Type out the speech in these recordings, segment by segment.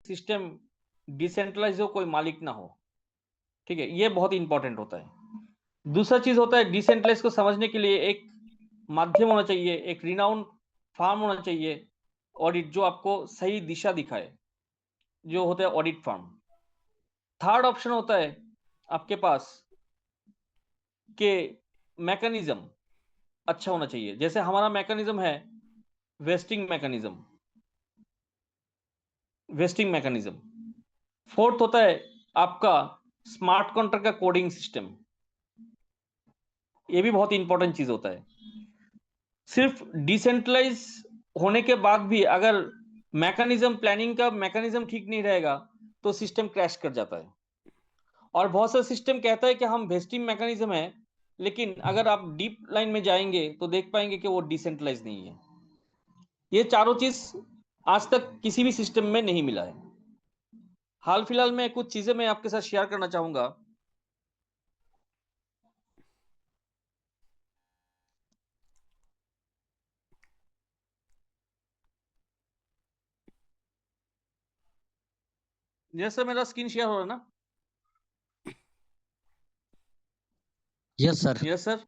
System decentralise हो, कोई मालिक ना हो। ठीक है, ये बहुत इंपॉर्टेंट होता है। दूसरा चीज होता है, डिसेंट्रलाइज को समझने के लिए एक माध्यम होना चाहिए, एक रिनाउंड फार्म होना चाहिए, ऑडिट, जो आपको सही दिशा दिखाए, जो होता है ऑडिट फार्म। थर्ड ऑप्शन होता है आपके पास कि मैकेनिज्म अच्छा होना चाहिए। जैसे हमारा मैकेनिज्म है wasting mechanism, wasting mechanism. Fourth होता है आपका स्मार्ट कॉन्ट्रैक्ट का कोडिंग सिस्टम, ये भी बहुत इंपॉर्टेंट चीज होता है। सिर्फ डिसेंट्रलाइज होने के बाद भी अगर मैकेनिज्म, प्लानिंग का मैकेनिज्म ठीक नहीं रहेगा तो सिस्टम क्रैश कर जाता है। और बहुत सा सिस्टम कहता है कि हम वेस्टिंग मैकेनिज्म है, लेकिन अगर आप डीप लाइन में जाएंगे तो देख पाएंगे कि वो डिसेंट्रलाइज नहीं है। ये चारों चीज आज तक किसी भी सिस्टम में नहीं मिला है। हाल फिलहाल में कुछ चीजें मैं आपके साथ शेयर करना चाहूंगा। जैसे मेरा स्क्रीन शेयर हो रहा है ना? Yes sir. Yes sir.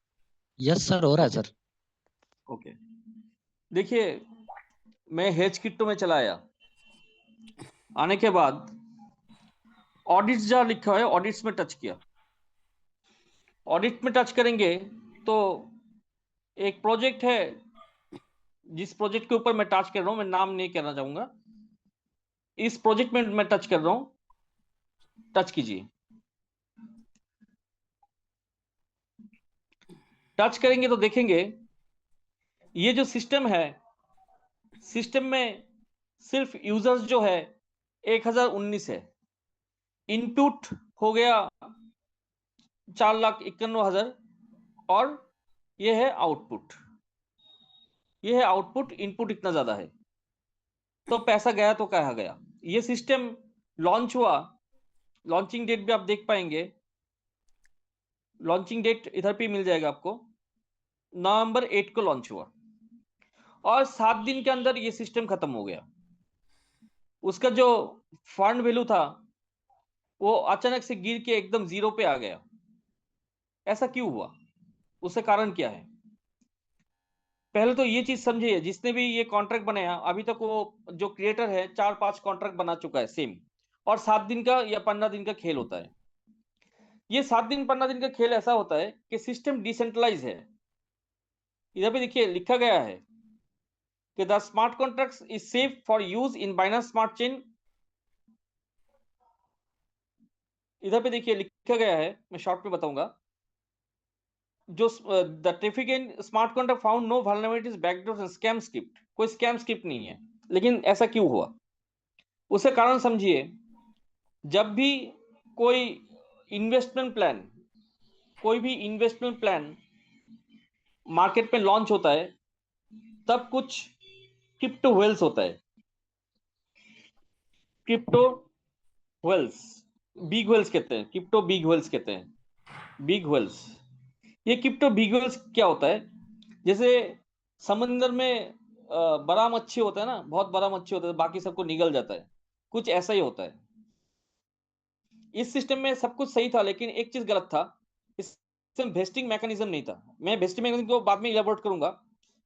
Yes sir, हो रहा है ओके। सर। ओके, देखिए, मैं हेज किट्टो में चला आया। आने के बाद ऑडिट्स जहां लिखा है, ऑडिट्स में टच किया। ऑडिट में टच करेंगे तो एक प्रोजेक्ट है, जिस प्रोजेक्ट के ऊपर मैं टच कर रहा हूं, मैं नाम नहीं कहना चाहूंगा। इस प्रोजेक्ट में मैं टच कर रहा हूं, टच कीजिए। टच करेंगे तो देखेंगे ये जो सिस्टम है, सिस्टम में सिर्फ यूजर्स जो है 1019 है। इनपुट हो गया 4,91,000, और ये है आउटपुट, ये है आउटपुट। इनपुट इतना ज्यादा है, तो पैसा गया तो कहा गया। ये सिस्टम लॉन्च हुआ, लॉन्चिंग डेट भी आप देख पाएंगे, लॉन्चिंग डेट इधर पे मिल जाएगा आपको। November 8 को लॉन्च हुआ, और 7 दिन के अंदर ये सिस्टम खत्म हो गया। उसका जो फंड वैल्यू था वो अचानक से गिर के एकदम जीरो पे आ गया। ऐसा क्यों हुआ, उससे कारण क्या है? पहले तो ये चीज समझिए, जिसने भी ये कॉन्ट्रैक्ट बनाया अभी तक, वो जो क्रिएटर है 4-5 कॉन्ट्रैक्ट बना चुका है सेम, और 7 दिन का या 15 दिन का खेल होता है। ये 7 दिन 15 दिन का खेल ऐसा होता है कि सिस्टम डिसेंट्रलाइज है। इधर पे देखिए लिखा गया है कि the smart contract is safe for use in binary smart chain. इधर पे देखिए लिखा गया है, मैं शॉर्ट में बताऊंगा। जो the traffic in smart contract found no vulnerabilities, backdoors and scam script. कोई स्कैम स्क्रिप्ट नहीं है। लेकिन ऐसा क्यों हुआ, उसका कारण समझिए। जब भी कोई इन्वेस्टमेंट प्लान, कोई भी इन्वेस्टमेंट प्लान मार्केट में लॉन्च होता है, तब कुछ क्रिप्टो वेल्स होता है। क्रिप्टो वेल्स, बिग वेल्स कहते हैं, क्रिप्टो बिग वेल्स कहते हैं, बिग वेल्स। ये क्रिप्टो बिग वेल्स क्या होता है? जैसे समंदर में बड़ा मच्छी होता है ना, बहुत बड़ा मच्छी होता है, बाकी सबको निगल जाता है, कुछ ऐसा ही होता है। इस सिस्टम में सब कुछ सही था, लेकिन एक चीज गलत था, इस सिस्टम वेस्टिंग मैकेनिज्म नहीं था। मैं वेस्टिंग मैकेनिज्म को बाद में इलेबोरेट करूंगा।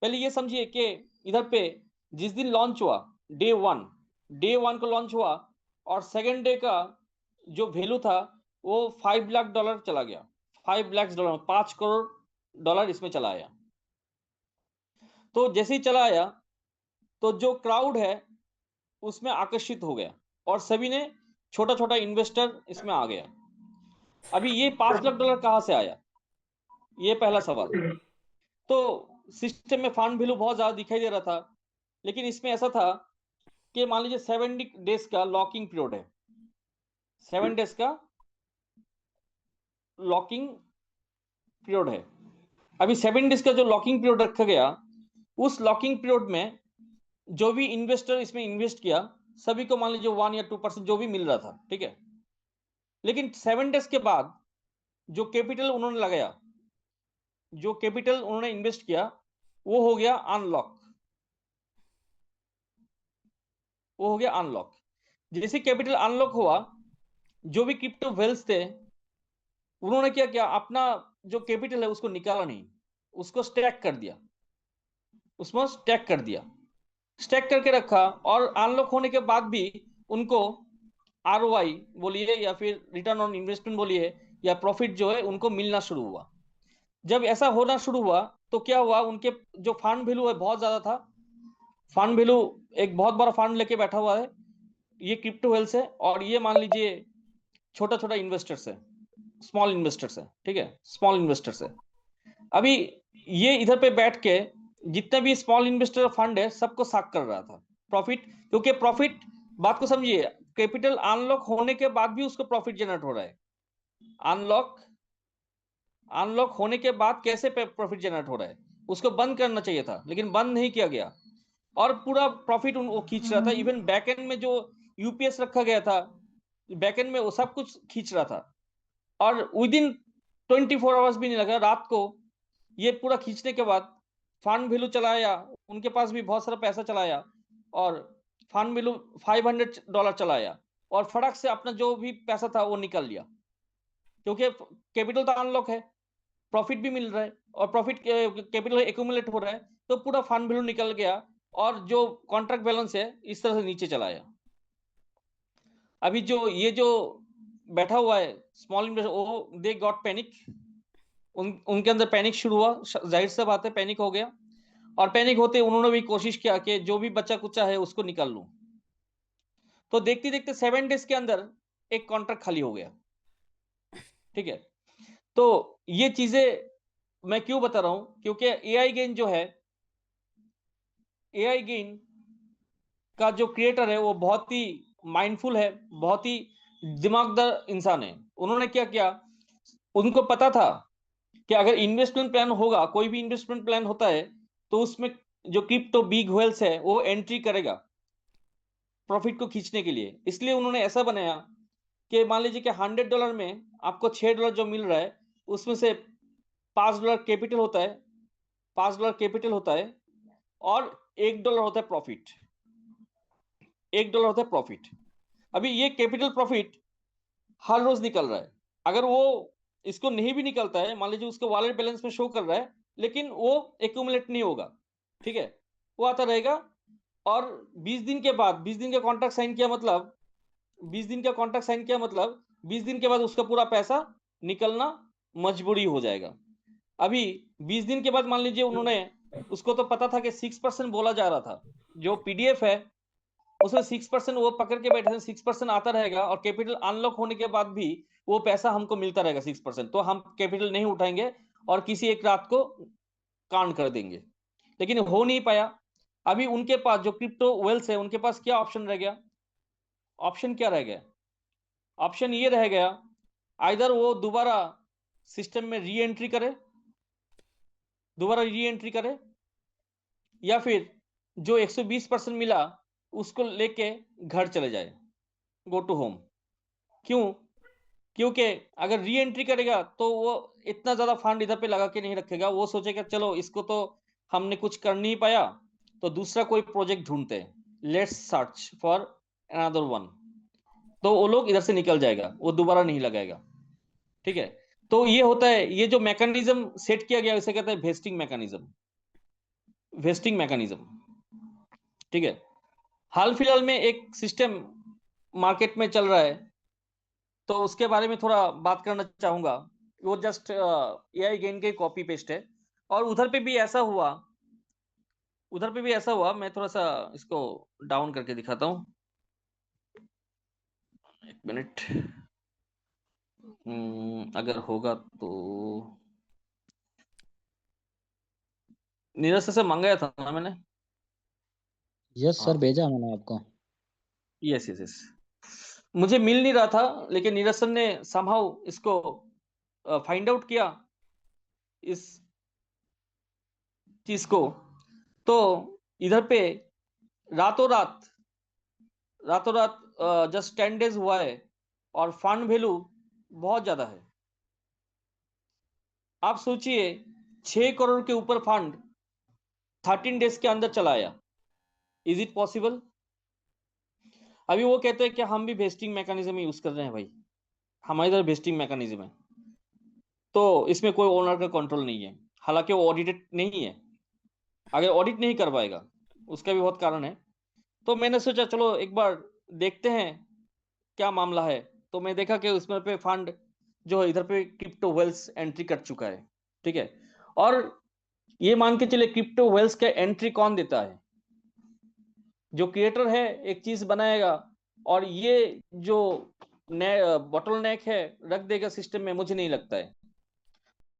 पहले ये समझिए कि इधर पे जिस दिन लॉन्च हुआ, डे 1 को लॉन्च हुआ, और सेकेंड डे का जो वैल्यू था वो $5 लाख चला गया। $5 लाख, $5 करोड़ इसमें चला आया। तो जैसे ही चला आया तो जो क्राउड है उसमें आकर्षित हो गया, और सभी ने, छोटा छोटा इन्वेस्टर इसमें आ गया। अभी ये $5 लाख कहां से आया, ये पहला सवाल। तो सिस्टम में फंड वैल्यू बहुत ज्यादा दिखाई दे रहा था, लेकिन इसमें ऐसा था कि मान लीजिए 7 डेज का लॉकिंग पीरियड है, 7 डेज का लॉकिंग पीरियड है। अभी 7 डेज का जो लॉकिंग पीरियड रखा गया, उस लॉकिंग पीरियड में जो भी इन्वेस्टर इसमें इन्वेस्ट किया, सभी को मान लीजिए 1 या 2% जो भी मिल रहा था, ठीक है। लेकिन 7 डेज के बाद जो कैपिटल उन्होंने लगाया, जो कैपिटल उन्होंने इन्वेस्ट किया, वो हो गया अनलॉक, वो हो गया अनलॉक। जैसे कैपिटल अनलॉक हुआ, जो भी क्रिप्टो वेल्स थे उन्होंने क्या किया, अपना जो कैपिटल है उसको निकाला नहीं, उसको स्टैक कर दिया, उसमें स्टैक कर दिया, स्टैक करके रखा। और अनलॉक होने के बाद भी उनको आरओआई बोलिए या फिर रिटर्न ऑन इन्वेस्टमेंट बोलिए या प्रॉफिट जो है उनको मिलना शुरू हुआ। जब ऐसा होना शुरू हुआ तो क्या हुआ, उनके जो फंड वैल्यू है बहुत ज्यादा था। फंड वैल्यू एक बहुत बड़ा फंड लेके बैठा हुआ है, ये क्रिप्टो वेल्स है, और ये मान लीजिए छोटा छोटा इन्वेस्टर्स है, स्मॉल इन्वेस्टर्स है, ठीक है, स्मॉल इन्वेस्टर्स है। अभी ये इधर पे बैठ के जितने भी स्मॉल इन्वेस्टर फंड है सबको साक कर रहा था प्रॉफिट, क्योंकि प्रॉफिट, बात को समझिए, कैपिटल अनलॉक होने के बाद भी उसको प्रॉफिट जनरेट हो रहा है। अनलॉक अनलॉक होने के बाद कैसे प्रॉफिट जनरेट हो रहा है, उसको बंद करना चाहिए था लेकिन बंद नहीं किया गया, और पूरा प्रॉफिट वो खींच रहा था। इवन बैकएंड में जो यूपीएस रखा गया था, बैकएंड में वो सब कुछ खींच रहा था, और विद इन 24 आवर्स भी नहीं लगा, रात को ये पूरा खींचने के बाद फंड वैल्यू चलाया, उनके पास भी बहुत सारा पैसा चलाया, और फंड वैल्यू $500 चलाया, और फटक से अपना जो भी पैसा था वो निकल लिया, क्योंकि कैपिटल तो अनलॉक है, प्रॉफिट भी मिल रहा है, और प्रॉफिट कैपिटल एक्यूमुलेट हो रहा है, तो पूरा फंड वैल्यू निकल गया, और जो कॉन्ट्रैक्ट बैलेंस है इस तरह से नीचे चलाया। अभी जो बैठा हुआ है स्मॉल इन्वेस्टर, वो दे गॉट पैनिक, उनके अंदर पैनिक शुरू हुआ, जाहिर सी बात है पैनिक हो गया, और पैनिक होते उन्होंने भी कोशिश किया कि जो भी बच्चा कुचा है उसको निकाल लूं। तो देखते देखते 7 डेज के अंदर एक कॉन्ट्रैक्ट खाली हो गया, ठीक है। तो ये चीजें मैं क्यों बता रहा हूं, क्योंकि एआई गेन जो है, एआई गेन का जो क्रिएटर है वो बहुत ही माइंडफुल है, बहुत ही दिमागदार इंसान है। उन्होंने क्या किया, उनको पता था कि अगर इन्वेस्टमेंट प्लान होगा, कोई भी इन्वेस्टमेंट प्लान होता है, तो उसमें जो क्रिप्टो बिग व्हेल्स है वो एंट्री करेगा प्रॉफिट को खींचने के लिए। इसलिए उन्होंने ऐसा बनाया कि मान लीजिए कि $100 में आपको $6 जो मिल रहा है, उसमें से $5 कैपिटल होता है, $5 कैपिटल होता है, और $1 होता है प्रॉफिट, $1 होता है प्रॉफिट। अभी ये कैपिटल प्रॉफिट हर रोज निकल रहा है। अगर वो इसको नहीं भी निकलता है, मान लीजिए उसके वॉलेट बैलेंस में शो कर रहा है, लेकिन वो एक्यूमुलेट नहीं होगा, ठीक है, वो आता रहेगा। और 20 दिन के बाद, 20 दिन का कॉन्ट्रैक्ट साइन किया मतलब 20 दिन का कॉन्ट्रैक्ट साइन किया मतलब 20 दिन के बाद उसका पूरा पैसा निकलना मजबूरी हो जाएगा। अभी 20 दिन के बाद मान लीजिए उन्होंने, उसको तो पता था कि 6% बोला जा रहा था, जो पीडीएफ है उसमें 6% वो पकड़ के बैठे थे, 6% आता रहेगा, और कैपिटल अनलॉक होने के बाद भी वो पैसा हमको मिलता रहेगा 6%, तो हम कैपिटल नहीं उठाएंगे और किसी एक रात को कांड कर देंगे। लेकिन हो नहीं पाया। अभी उनके पास जो क्रिप्टो वेल्स है उनके पास क्या ऑप्शन रह गया, ऑप्शन क्या रह गया, ऑप्शन ये रह गया, आइदर वो दोबारा सिस्टम में री एंट्री करे, दोबारा री एंट्री करे, या फिर जो 120% मिला उसको लेके घर चले जाए, गो टू होम। क्यों, क्योंकि अगर री एंट्री करेगा तो वो इतना ज्यादा फंड इधर पे लगा के नहीं रखेगा, वो सोचेगा चलो इसको तो हमने कुछ कर नहीं पाया, तो दूसरा कोई प्रोजेक्ट ढूंढते हैं, let's search for another one, तो वो लोग इधर से निकल जाएगा, वो दोबारा नहीं लगाएगा, ठीक है। तो ये होता है, ये जो मैकेनिज्म सेट किया गया इसे कहते हैं वेस्टिंग मैकेनिज्म, वेस्टिंग मैकेनिज्म, ठीक है। हाल फिलहाल में एक सिस्टम मार्केट में चल रहा है, तो उसके बारे में थोड़ा बात करना चाहूंगा। वो जस्ट एआई गेन के कॉपी पेस्ट है, और उधर पे भी ऐसा हुआ, उधर पे भी ऐसा हुआ, मैं थोड़ा सा इसको डाउन करके दिखाता हूँ, एक मिनट। अगर होगा तो नीरज से मंगाया था ना मैंने। यस सर, हाँ, भेजा मैंने आपको। यस यस यस, मुझे मिल नहीं रहा था, लेकिन नीरज सर ने समहाउ इसको फाइंड आउट किया इस चीज को। तो इधर पे रातों रात, रातों रात जस्ट 10 डेज हुआ है, और फंड वैल्यू बहुत ज्यादा है। आप सोचिए, 6 करोड़ के ऊपर फंड 13 डेज के अंदर चला आया। Is it possible? अभी वो कहते हैं कि हम भी वेस्टिंग मैकेनिज्म यूज कर रहे हैं भाई, हमारे इधर वेस्टिंग मैकेनिज्म है, तो इसमें कोई ओनर का कंट्रोल नहीं है, हालांकि वो ऑडिटेड नहीं है। अगर ऑडिट नहीं कर पाएगा, उसका भी बहुत कारण है। तो मैंने सोचा चलो एक बार देखते हैं क्या मामला है। तो मैं देखा कि उसमें पे फंड जो है इधर पे क्रिप्टो वेल्स एंट्री कर चुका है, ठीक है। और ये मान के चले क्रिप्टो वेल्स का एंट्री कौन देता है? जो क्रिएटर है एक चीज बनाएगा, और ये जो बॉटल नेक है रख देगा सिस्टम में, मुझे नहीं लगता है।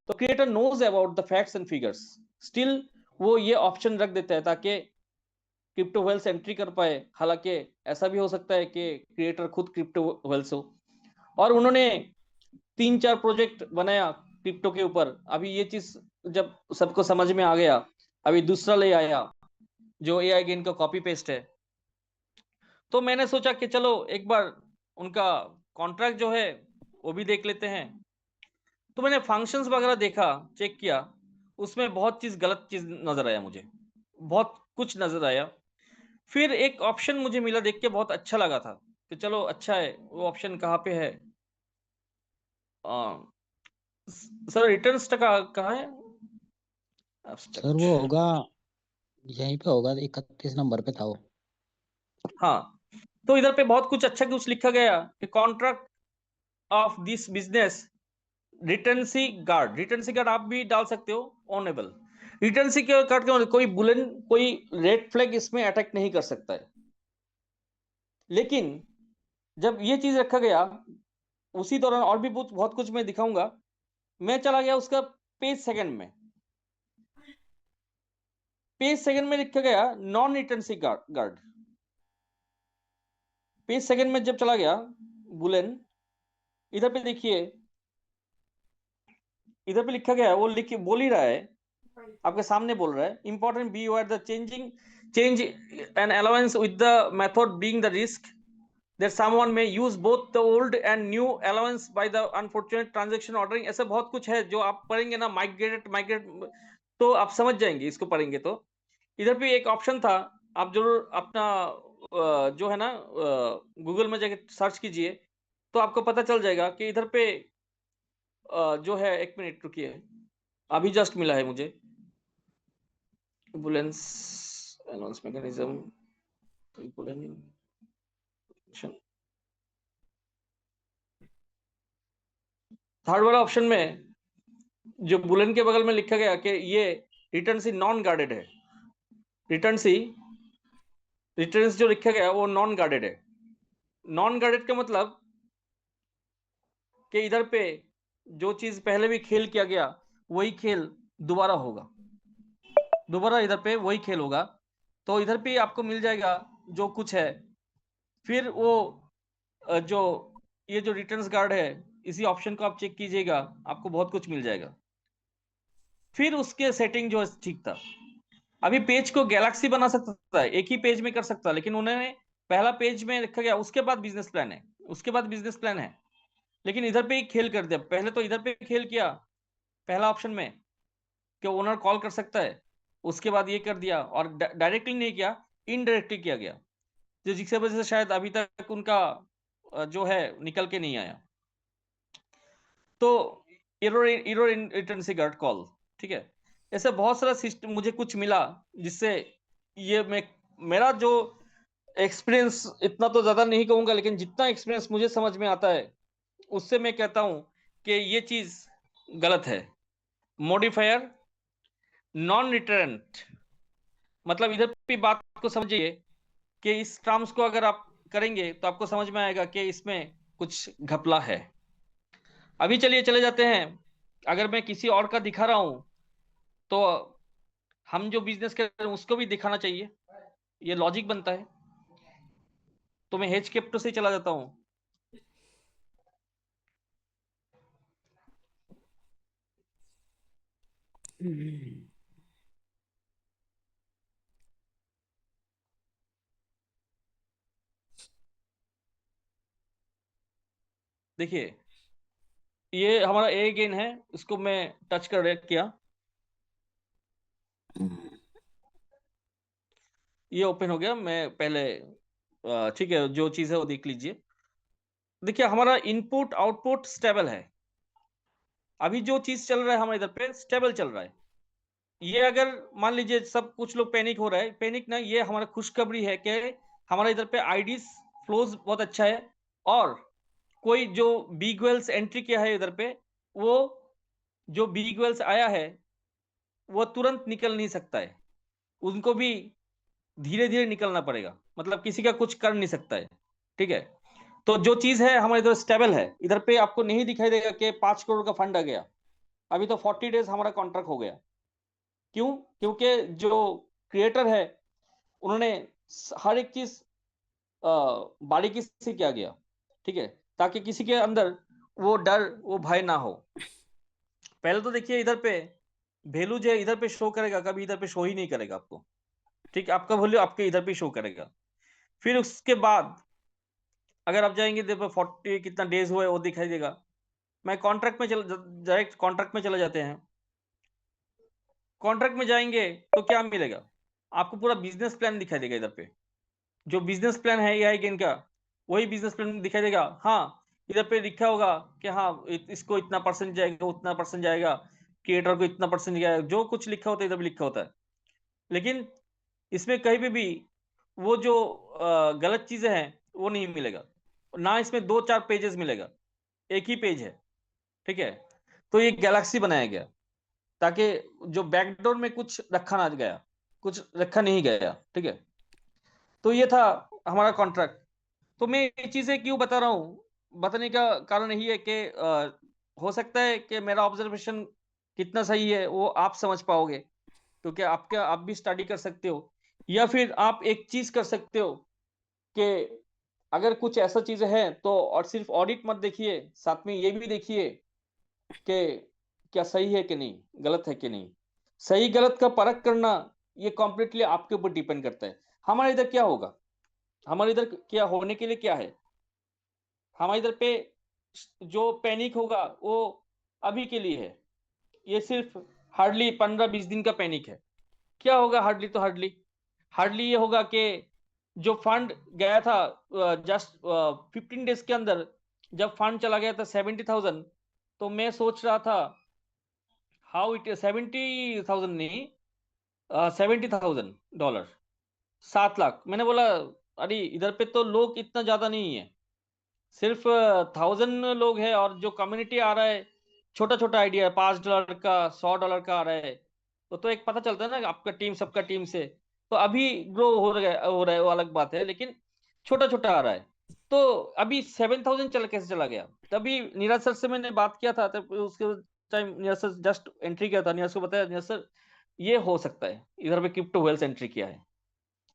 तो creator knows about the facts and figures, still वो ये ऑप्शन रख देता है ताकि क्रिप्टो वेल्स एंट्री कर पाए। हालांकि ऐसा भी हो सकता है कि क्रिएटर खुद क्रिप्टो वेल्स हो। और उन्होंने 3-4 प्रोजेक्ट बनाया क्रिप्टो के ऊपर। अभी ये चीज जब सबको समझ में आ गया, अभी दूसरा ले आया जो एआई गेन का कॉपी पेस्ट है। तो मैंने सोचा कि चलो एक बार उनका कॉन्ट्रैक्ट जो है वो भी देख लेते हैं। तो मैंने फंक्शंस वगैरह देखा, चेक किया, उसमें बहुत चीज गलत चीज नजर आया मुझे, बहुत कुछ नजर आया। फिर एक ऑप्शन मुझे मिला, देख के बहुत अच्छा लगा था कि चलो अच्छा है। वो ऑप्शन कहाँ पे है? आ, सर रिटर्न्स कहाँ है? Sir abstract. वो होगा, यहीं पे होगा, 31 नंबर पे था वो। हाँ, तो इधर पे बहुत कुछ अच्छा कुछ लिखा गया कि कॉन्ट्रैक्ट ऑफ दिस बिजनेस रिटेंसी गार्ड। रिटेंसी गार्ड आप भी डाल सकते हो, ऑनेबल। रिटेंसी के गार्ड के मतलब कोई बुलेन, कोई रेड फ्लैग इसमें अटैक नहीं कर सकता है। लेकिन जब ये चीज रखा गया, उसी दौरान और भी बहुत बहुत कुछ मैं दिखाऊंगा। मैं चला गया उसका पेज सेकंड में। पेज सेकंड में लिखा गया नॉन रिटेंसी गार्ड। पेज सेकंड में जब चला गया बुलेन, इधर पे देखिए, इधर पे लिखा गया है, वो लिख बोल ही रहा है, आपके सामने बोल रहा है, important be are the change an allowance with the method being the risk that someone may use both the old and new allowance by the unfortunate transaction ordering। ऐसा बहुत कुछ है जो आप पढ़ेंगे ना, माइग्रेट तो आप समझ जाएंगे इसको पढ़ेंगे तो। इधर पे एक ऑप्शन था, आप जरूर अपना जो है ना गूगल में जाके सर्च कीजिए, तो आपको पता चल जाएगा कि इधर पे जो है, एक मिनट रुकिए, अभी जस्ट मिला है मुझे। एम्बुलेंस अनाउंस मैकेनिज्म, थर्ड वाला ऑप्शन में जो बुलेन के बगल में लिखा गया कि ये रिटर्न सी नॉन गार्डेड है। रिटर्न सी रिटर्न जो लिखा गया वो नॉन गार्डेड है। नॉन गार्डेड का मतलब कि इधर पे जो चीज पहले भी खेल किया गया, वही खेल दोबारा होगा, दोबारा इधर पे वही खेल होगा। तो इधर पे आपको मिल जाएगा जो कुछ है। फिर वो जो ये जो रिटर्न्स गार्ड है, इसी ऑप्शन को आप चेक कीजिएगा, आपको बहुत कुछ मिल जाएगा। फिर उसके सेटिंग जो है ठीक था। अभी पेज को गैलेक्सी बना सकता है, एक ही पेज में कर सकता है, लेकिन उन्होंने पहला पेज में रखा गया, उसके बाद बिजनेस प्लान है, उसके बाद बिजनेस प्लान है। लेकिन इधर पे ही खेल कर दिया, पहले तो इधर पे खेल किया पहला ऑप्शन में कि ओनर कॉल कर सकता है, उसके बाद ये कर दिया, और डायरेक्टली नहीं किया, इनडायरेक्टली किया गया, जो जिसकी वजह से शायद अभी तक उनका जो है निकल के नहीं आया। तो एरर एरर इन रिटर्न से गट कॉल, ठीक है। ऐसे बहुत सारा सिस्टम मुझे कुछ मिला, जिससे ये मैं मेरा जो एक्सपीरियंस, इतना तो ज्यादा नहीं कहूंगा, लेकिन जितना एक्सपीरियंस मुझे समझ में आता है उससे मैं कहता हूं कि ये चीज गलत है। मॉडिफायर नॉन रिटर्नेंट, मतलब इधर भी बात को समझिए कि इस टर्म्स को अगर आप करेंगे तो आपको समझ में आएगा कि इसमें कुछ घपला है। अभी चलिए चले जाते हैं। अगर मैं किसी और का दिखा रहा हूं, तो हम जो बिजनेस कर रहे हैं उसको भी दिखाना चाहिए, ये लॉजिक बनता है। तो मैं हेज क्रिप्टो से चला जाता हूं। देखिए, ये हमारा ए गेन है, इसको मैं टच कर किया, ये ओपन हो गया। मैं पहले ठीक है, जो चीज है वो देख लीजिए। देखिए हमारा इनपुट आउटपुट स्टेबल है, अभी जो चीज चल रहा है हमारे इधर पे स्टेबल चल रहा है। ये अगर मान लीजिए सब कुछ लोग पैनिक हो रहा है, पैनिक ना, ये हमारा खुशखबरी है कि हमारा इधर पे आईडीज फ्लोज बहुत अच्छा है। और कोई जो बिग वेल्स एंट्री किया है इधर पे, वो जो बिग वेल्स आया है वो तुरंत निकल नहीं सकता है, उनको भी धीरे धीरे निकलना पड़ेगा, मतलब किसी का कुछ कर नहीं सकता है। ठीक है, तो जो चीज है हमारे इधर स्टेबल है, इधर पे आपको नहीं दिखाई देगा कि 5 करोड़ का फंड आ गया। अभी तो 40 डेज हमारा कॉन्ट्रैक्ट हो गया। क्यों? क्योंकि जो क्रिएटर है उन्होंने हर एक चीज बारीकी से किया गया। ठीक है, ताकि किसी के अंदर वो डर वो भय ना हो। पहले तो देखिए इधर पे वैल्यू जो है इधर पे शो करेगा, कभी इधर पे शो ही नहीं करेगा आपको। ठीक है, आपका वैल्यू आपके इधर पे शो करेगा। फिर उसके बाद अगर आप जाएंगे देखो 40 कितना डेज हुआ है वो दिखाई देगा। मैं कॉन्ट्रैक्ट में चल डायरेक्ट कॉन्ट्रैक्ट में चले जाते हैं। कॉन्ट्रैक्ट में जाएंगे तो क्या मिलेगा? आपको पूरा बिजनेस प्लान दिखाई देगा इधर पे। जो बिजनेस प्लान है एआई गेन का, वही बिजनेस प्लान दिखाई देगा। हाँ, इधर पे लिखा होगा कि हाँ इसको इतना परसेंट जाएगा, उतना परसेंट जाएगा, क्रिएटर को इतना परसेंट जाएगा, जो कुछ लिखा होता है इधर भी लिखा होता है। लेकिन इसमें कहीं पे भी वो जो गलत चीजें हैं वो नहीं मिलेगा। ना इसमें 2-4 पेजेस मिलेगा, एक ही पेज है। ठीक है, तो ये गैलेक्सी बनाया गया ताकि जो बैकडोर में कुछ रखा ना गया, कुछ रखा नहीं गया। ठीक है, तो ये था हमारा कॉन्ट्रैक्ट। तो मैं ये चीजें क्यों बता रहा हूँ, बताने का कारण यही है कि हो सकता है कि मेरा ऑब्जर्वेशन कितना सही है वो आप समझ पाओगे, क्योंकि आपका आप भी स्टडी कर सकते हो। या फिर आप एक चीज कर सकते हो कि अगर कुछ ऐसा चीज है तो, और सिर्फ ऑडिट मत देखिए, साथ में ये भी देखिए कि क्या सही है कि नहीं, गलत है कि नहीं। सही गलत का परख करना ये कॉम्प्लीटली आपके ऊपर डिपेंड करता है। हमारे इधर क्या होगा, हमारे इधर क्या होने के लिए क्या है, हमारे इधर पे जो पैनिक होगा वो अभी के लिए है। ये सिर्फ हार्डली 15-20 दिन का पैनिक है। क्या होगा हार्डली? तो हार्डली हार्डली ये होगा कि जो फंड गया था जस्ट 15 डेज के अंदर, जब फंड चला गया था 70,000, तो मैं सोच रहा था हाउ इट 70,000 नहीं, $70,000, 7 लाख। मैंने बोला अरे इधर पे तो लोग इतना ज्यादा नहीं है, सिर्फ 1000 लोग हैं, और जो कम्युनिटी आ रहा है छोटा छोटा आइडिया है, $5 का, $100 का आ रहा है। तो एक पता चलता है ना आपका टीम सबका टीम से। तो अभी ग्रो हो रहा है वो अलग बात है, लेकिन छोटा छोटा आ रहा है। तो अभी 7,000 कैसे चला गया? तभी नीरज सर से मैंने बात किया था, तब उसके time Neeraj sir just entry किया था, नीरज को बताया, नीरज सर ये हो सकता है इधर पे क्रिप्टो वेल्स एंट्री किया है।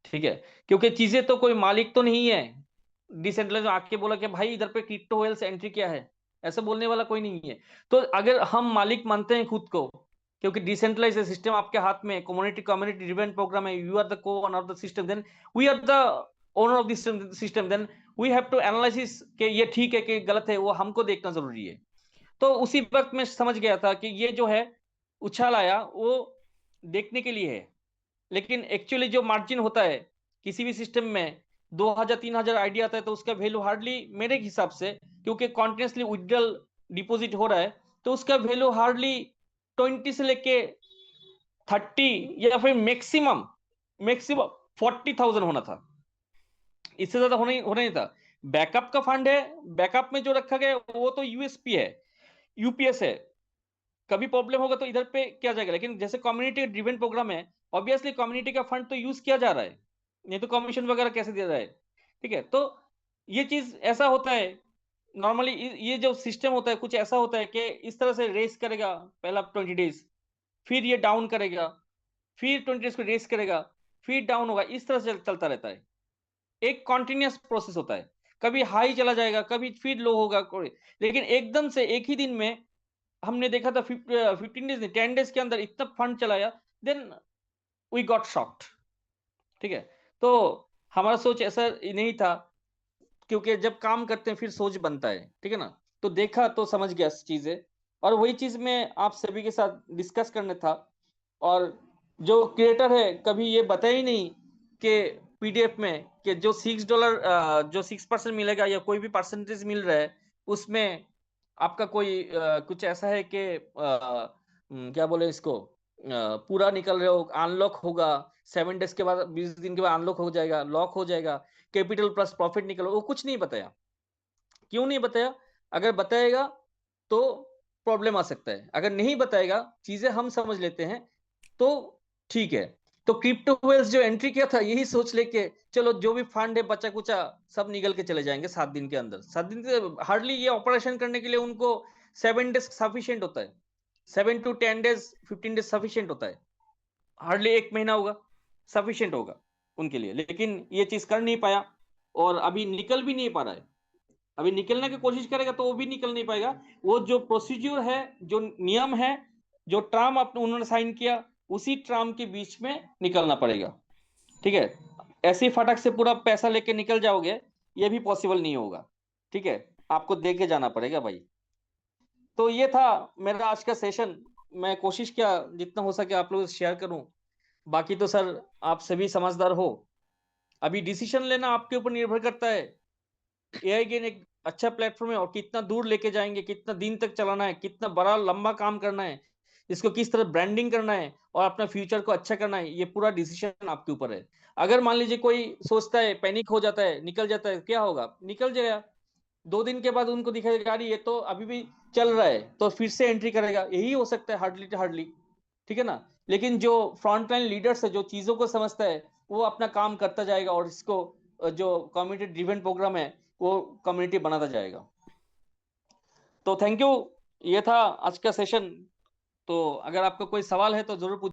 ठीक है, क्योंकि चीजें तो कोई मालिक तो नहीं है डिसेंट्रलाइज आके बोला कि भाई इधर पे क्रिप्टो वेल्स एंट्री किया है, ऐसा बोलने वाला कोई नहीं है। तो अगर हम मालिक मानते हैं खुद को, क्योंकि डिसेंट्रलाइज सिस्टम आपके हाथ में, कम्युनिटी कम्युनिटी ड्रिवन प्रोग्राम है, you are the co owner of the system, then we are the owner of this system, then we have to analysis कि ये ठीक है कि गलत है, वो हमको देखना जरूरी है। तो उसी वक्त मैं समझ गया था कि ये जो है उछाल आया वो देखने के लिए है। लेकिन एक्चुअली जो मार्जिन होता है किसी भी सिस्टम में, 2,000-3,000 आइडिया आता है, तो उसका वैल्यू हार्डली मेरे हिसाब से, क्योंकि कॉन्टिन्यूसली विड्रॉल डिपॉजिट हो रहा है, तो उसका वैल्यू हार्डली 20 से लेके 30, या फिर मैक्सिमम मैक्सिमम 40,000 होना था। इससे ज्यादा होना नहीं था। बैकअप का फंड है, बैकअप में जो रखा गया है, वो तो यूएसपी है, यूपीएस है, कभी प्रॉब्लम होगा तो इधर पे किया जाएगा। लेकिन जैसे कम्युनिटी ड्रिवन प्रोग्राम है, ऑब्वियसली कम्युनिटी का फंड तो यूज किया जा रहा है, नहीं तो कमीशन वगैरह कैसे दिया जाए? ठीक है, तो ये चीज ऐसा होता है नॉर्मली। ये जो सिस्टम होता है कुछ ऐसा होता है कि इस तरह से रेस करेगा पहला 20 डेज, फिर ये डाउन करेगा, फिर 20 डेज को रेस करेगा, फिर डाउन होगा, इस तरह से चलता रहता है। एक कॉन्टिन्यूस प्रोसेस होता है, कभी हाई चला जाएगा, कभी फिर लो होगा लेकिन एकदम से एक ही दिन में हमने देखा था 15 डेज नहीं, 10 डेज के अंदर इतना फंड चलाया, देन वी गॉट शॉक्ड। ठीक है, तो हमारा सोच ऐसा नहीं था, क्योंकि जब काम करते हैं फिर सोच बनता है। ठीक है ना, तो देखा तो समझ गया चीजें, और वही चीज मैं आप सभी के साथ डिस्कस करने था। और जो क्रिएटर है कभी ये बताया ही नहीं कि पीडीएफ में कि जो $6 जो 6% मिलेगा या कोई भी परसेंटेज मिल रहा है, उसमें आपका कोई कुछ ऐसा है कि क्या बोले इसको, पूरा निकल रहे हो, अनलॉक होगा 7 डेज के बाद, 20 दिन के बाद अनलॉक हो जाएगा, लॉक हो जाएगा, कैपिटल प्लस प्रॉफिट निकलो, वो कुछ नहीं बताया। क्यों नहीं बताया? अगर बताएगा तो प्रॉब्लम आ सकता है, अगर नहीं बताएगा, चीजें हम समझ लेते हैं तो ठीक है। तो क्रिप्टो वेल्स जो एंट्री किया था, यही सोच लेके चलो जो भी फंड है बचा कुचा सब निकल के चले जाएंगे 7 दिन के अंदर। 7 दिन से हार्डली ये ऑपरेशन करने के लिए उनको 7 डेज सफिशियंट होता है, 7 to 10 डेज 15 डेज सफिशियंट होता है, हार्डली 1 महीना होगा, सफिशियंट होगा उनके लिए। लेकिन ये चीज कर नहीं पाया और अभी निकल भी नहीं पा रहा है। अभी निकलने की कोशिश करेगा तो वो भी निकल नहीं पाएगा। वो जो प्रोसीज्यूर है, जो नियम है, जो टर्म उन्होंने साइन किया, उसी टर्म के बीच में निकलना पड़ेगा। ठीक है, ऐसे ही फटक से पूरा पैसा लेके निकल जाओगे, ये भी पॉसिबल नहीं होगा। ठीक है, आपको दे के जाना पड़ेगा भाई। तो ये था मेरा आज का सेशन। मैं कोशिश किया जितना हो सके आप लोगों से शेयर करूं। बाकी तो सर आप सभी समझदार हो, अभी डिसीजन लेना आपके ऊपर निर्भर करता है। एआई गेन एक अच्छा प्लेटफॉर्म है, और कितना दूर लेके जाएंगे, कितना दिन तक चलाना है, कितना बड़ा लंबा काम करना है, इसको किस तरह ब्रांडिंग करना है और अपना फ्यूचर को अच्छा करना है, ये पूरा डिसीजन आपके ऊपर है। अगर मान लीजिए कोई सोचता है, पैनिक हो जाता है, निकल जाता है, क्या होगा? निकल जाएगा, 2 दिन के बाद उनको दिखाएगा गाड़ी ये तो अभी भी चल रहा है, तो फिर से एंट्री करेगा, यही हो सकता है हार्डली टू हार्डली। ठीक है ना? लेकिन जो फ्रंट लाइन लीडर्स है, जो चीजों को समझता है, वो अपना काम करता जाएगा और इसको जो कम्युनिटी ड्रिवन प्रोग्राम है वो कम्युनिटी बनाता जाएगा। तो थैंक यू, ये था आज का सेशन। तो अगर आपका कोई सवाल है तो जरूर पूछ।